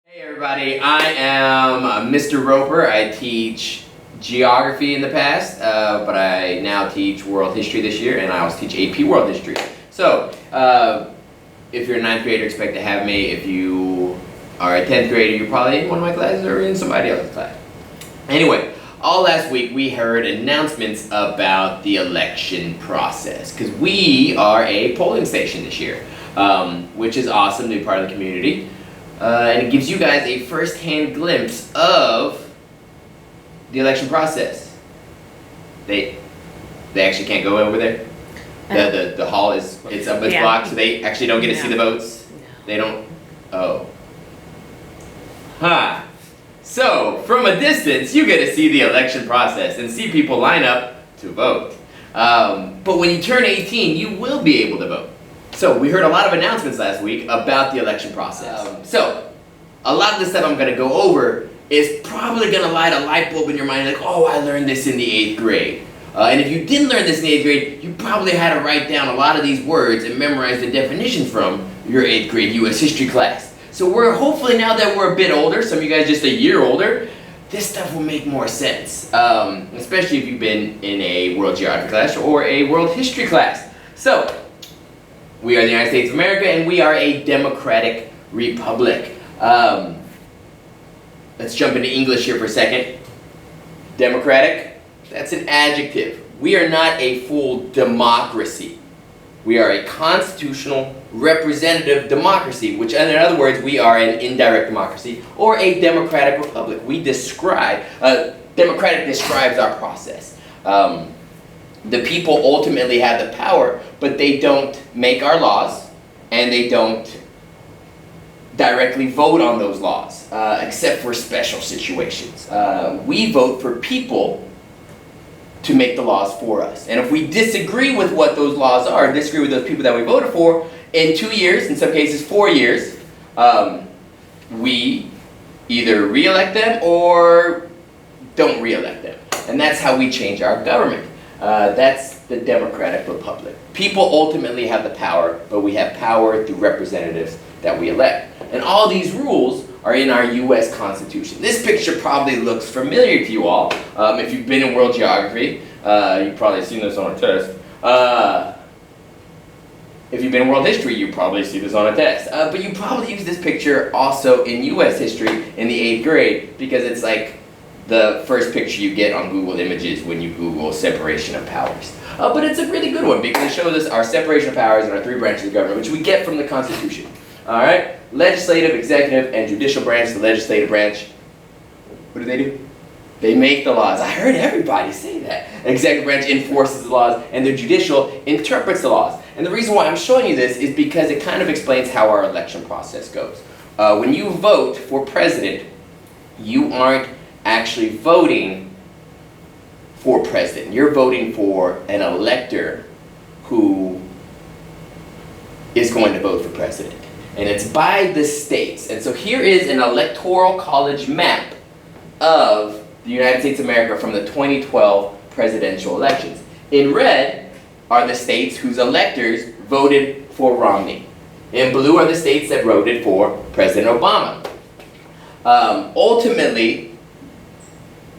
Hey everybody, I am Mr. Roper. I teach geography in the past, but I now teach world history this year, and I also teach AP world history. So, if you're a 9th grader, expect to have me. If you are a 10th grader, you're probably in one of my classes or in somebody else's class. Anyway, all last week we heard announcements about the election process, because we are a polling station this year, which is awesome to be part of the community. And it gives you guys a first-hand glimpse of the election process. They actually can't go over there. The hall is blocked, so they actually don't get to see the votes. They don't. Oh. Huh. So from a distance, you get to see the election process and see people line up to vote. But when you turn 18, you will be able to vote. So we heard a lot of announcements last week about the election process. So a lot of the stuff I'm going to go over is probably going to light a light bulb in your mind, like, oh, I learned this in the 8th grade. And if you didn't learn this in the 8th grade, you probably had to write down a lot of these words and memorize the definition from your 8th grade U.S. history class. So we're hopefully, now that we're a bit older, some of you guys just a year older, this stuff will make more sense, especially if you've been in a world geography class or a world history class. So we are the United States of America, and we are a democratic republic. Let's jump into English here for a second. Democratic, that's an adjective. We are not a full democracy. We are a constitutional representative democracy, which in other words, we are an indirect democracy or a democratic republic. Democratic describes our process. The people ultimately have the power, but they don't make our laws, and they don't directly vote on those laws, except for special situations. We vote for people to make the laws for us. And if we disagree with what those laws are, disagree with those people that we voted for, in 2 years, in some cases 4 years, we either re-elect them or don't re-elect them. And that's how we change our government. That's the democratic republic. People ultimately have the power, but we have power through representatives that we elect. And all these rules are in our U.S. Constitution. This picture probably looks familiar to you all. If you've been in world geography, you've probably seen this on a test. If you've been in world history, you probably see this on a test. But you probably use this picture also in U.S. history in the 8th grade, because it's like the first picture you get on Google Images when you Google separation of powers. But it's a really good one, because it shows us our separation of powers and our 3 branches of government, which we get from the Constitution. Alright? Legislative, executive, and judicial branch. The legislative branch, what do? They make the laws. I heard everybody say that. The executive branch enforces the laws, and the judicial interprets the laws. And the reason why I'm showing you this is because it kind of explains how our election process goes. When you vote for president, you aren't actually voting for president. You're voting for an elector who is going to vote for president. And it's by the states. And so here is an electoral college map of the United States of America from the 2012 presidential elections. In red are the states whose electors voted for Romney. In blue are the states that voted for President Obama. Ultimately,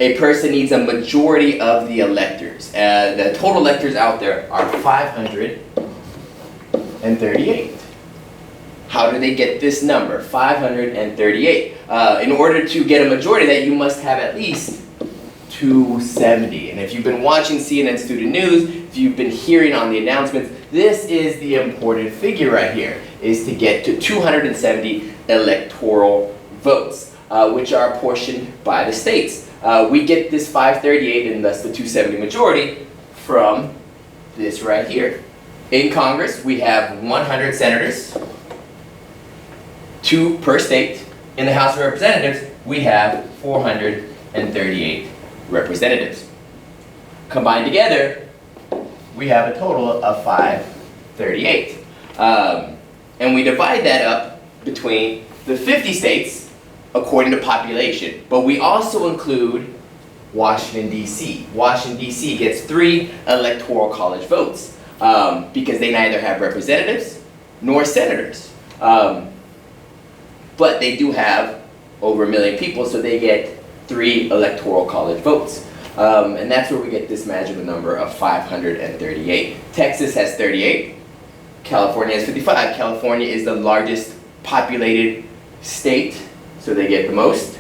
a person needs a majority of the electors. The total electors out there are 538. How do they get this number, 538? In order to get a majority of that, you must have at least 270. And if you've been watching CNN Student News, if you've been hearing on the announcements, this is the important figure right here, is to get to 270 electoral votes, which are apportioned by the states. We get this 538 and thus the 270 majority from this right here. In Congress, we have 100 senators, 2 per state. In the House of Representatives, we have 438 representatives. Combined together, we have a total of 538. And we divide that up between the 50 states according to population. But we also include Washington, D.C. Washington, D.C. gets 3 electoral college votes because they neither have representatives nor senators. But they do have over 1 million people, so they get 3 electoral college votes. And that's where we get this magical number of 538. Texas has 38. California has 55. California is the largest populated state, so they get the most.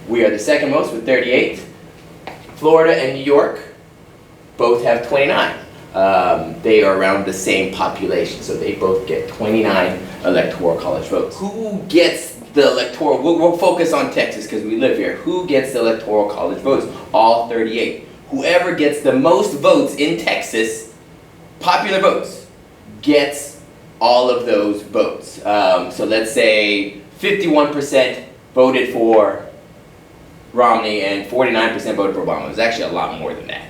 We are the second most with 38. Florida and New York both have 29. They are around the same population, so they both get 29 electoral college votes. Who gets the electoral? We'll focus on Texas because we live here. Who gets the electoral college votes? All 38. Whoever gets the most votes in Texas, popular votes, gets all of those votes. So let's say 51% voted for Romney and 49% voted for Obama. It was actually a lot more than that.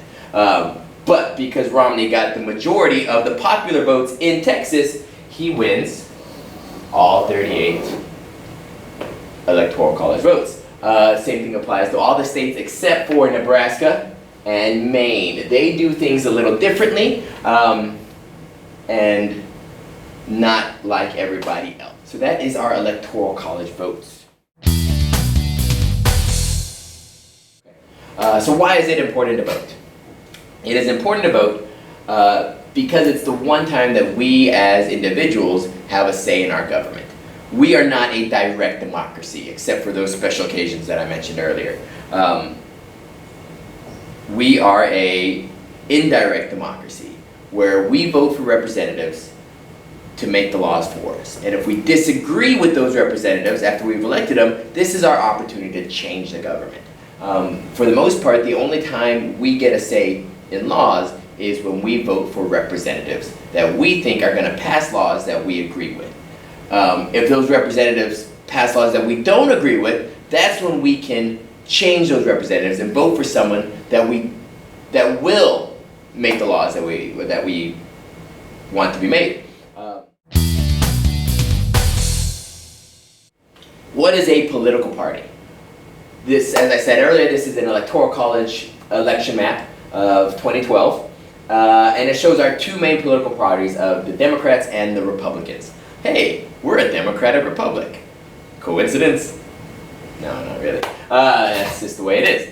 But because Romney got the majority of the popular votes in Texas, he wins all 38 electoral college votes. Same thing applies to all the states except for Nebraska and Maine. They do things a little differently and not like everybody else. So that is our electoral college votes. So why is it important to vote? It is important to vote because it's the one time that we as individuals have a say in our government. We are not a direct democracy, except for those special occasions that I mentioned earlier. We are a indirect democracy, where we vote for representatives to make the laws for us. And if we disagree with those representatives after we've elected them, this is our opportunity to change the government. For the most part, the only time we get a say in laws is when we vote for representatives that we think are going to pass laws that we agree with. If those representatives pass laws that we don't agree with, that's when we can change those representatives and vote for someone that will make the laws that we want to be made. What is a political party? This, as I said earlier, this is an electoral college election map of 2012, and it shows our 2 main political parties of the Democrats and the Republicans. Hey, we're a Democratic Republic. Coincidence? No, not really. That's just the way it is.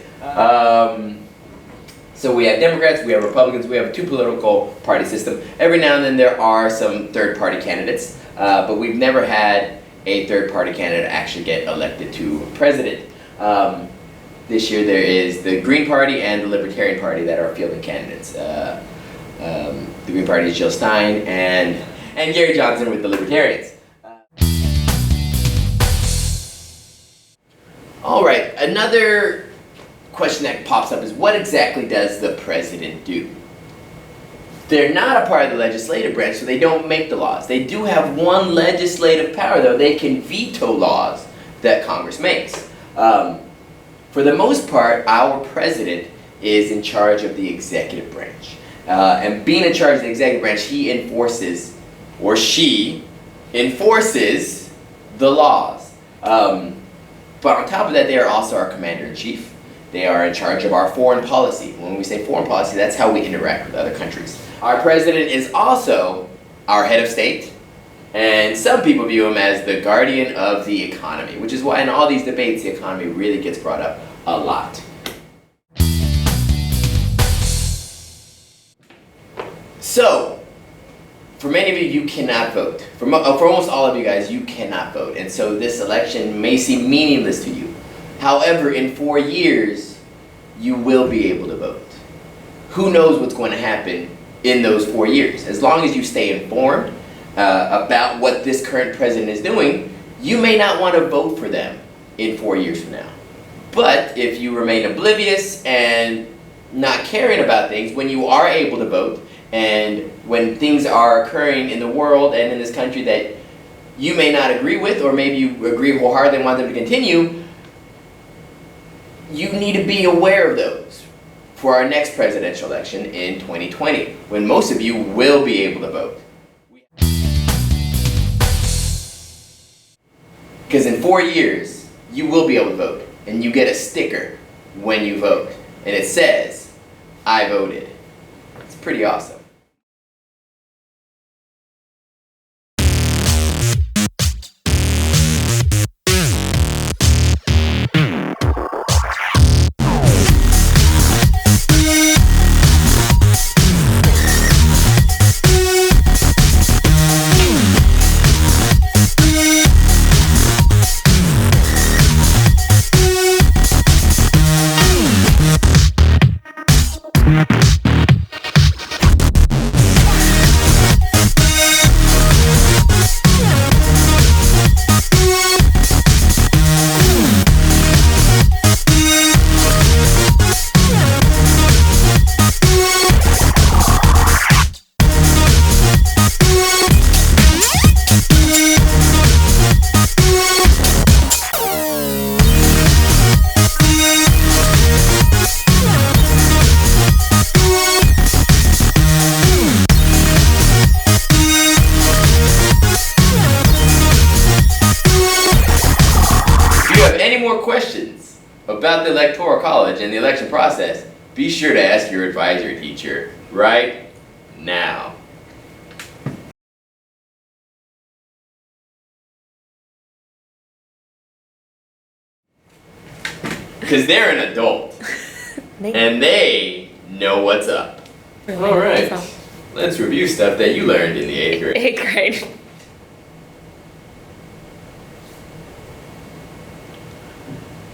So we have Democrats, we have Republicans, we have a 2 political party system. Every now and then there are some third-party candidates, but we've never had a third-party candidate actually get elected to president. This year there is the Green Party and the Libertarian Party that are fielding candidates. The Green Party is Jill Stein and Gary Johnson with the Libertarians. All right, another question that pops up is, what exactly does the president do? They're not a part of the legislative branch, so they don't make the laws. They do have one legislative power, though. They can veto laws that Congress makes. For the most part, our president is in charge of the executive branch. And being in charge of the executive branch, he enforces, or she enforces, the laws. But on top of that, they are also our commander-in-chief. They are in charge of our foreign policy. When we say foreign policy, that's how we interact with other countries. Our president is also our head of state, and some people view him as the guardian of the economy, which is why in all these debates, the economy really gets brought up a lot. So, for many of you, you cannot vote. For almost all of you guys, you cannot vote, and so this election may seem meaningless to you. However, in 4 years, you will be able to vote. Who knows what's going to happen in those 4 years? As long as you stay informed about what this current president is doing, you may not want to vote for them in 4 years from now. But if you remain oblivious and not caring about things, when you are able to vote, and when things are occurring in the world and in this country that you may not agree with, or maybe you agree wholeheartedly and want them to continue, you need to be aware of those for our next presidential election in 2020, when most of you will be able to vote. Because in 4 years, you will be able to vote, and you get a sticker when you vote, and it says, "I voted." It's pretty awesome. any more questions about the Electoral College and the election process, be sure to ask your advisor teacher right now. Because they're an adult, and they know what's up. All right, let's review stuff that you learned in the 8th grade. 8th grade.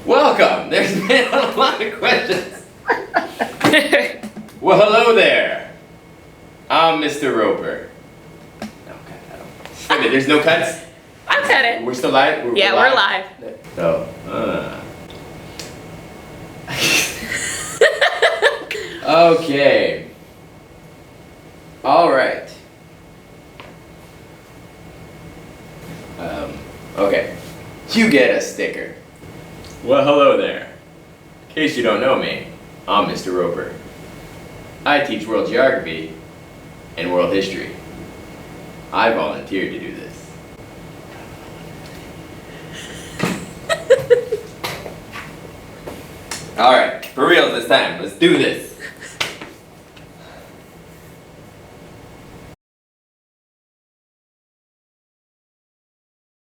Welcome. There's been a lot of questions. Well, hello there. I'm Mr. Roper. Oh, God, I don't. Wait a minute, there's no cuts? I cut it. We're still live? We're live. Oh. Okay. All right. Okay. You get a sticker. Well, hello there. In case you don't know me, I'm Mr. Roper. I teach world geography and world history. I volunteered to do this. All right, for real this time. Let's do this.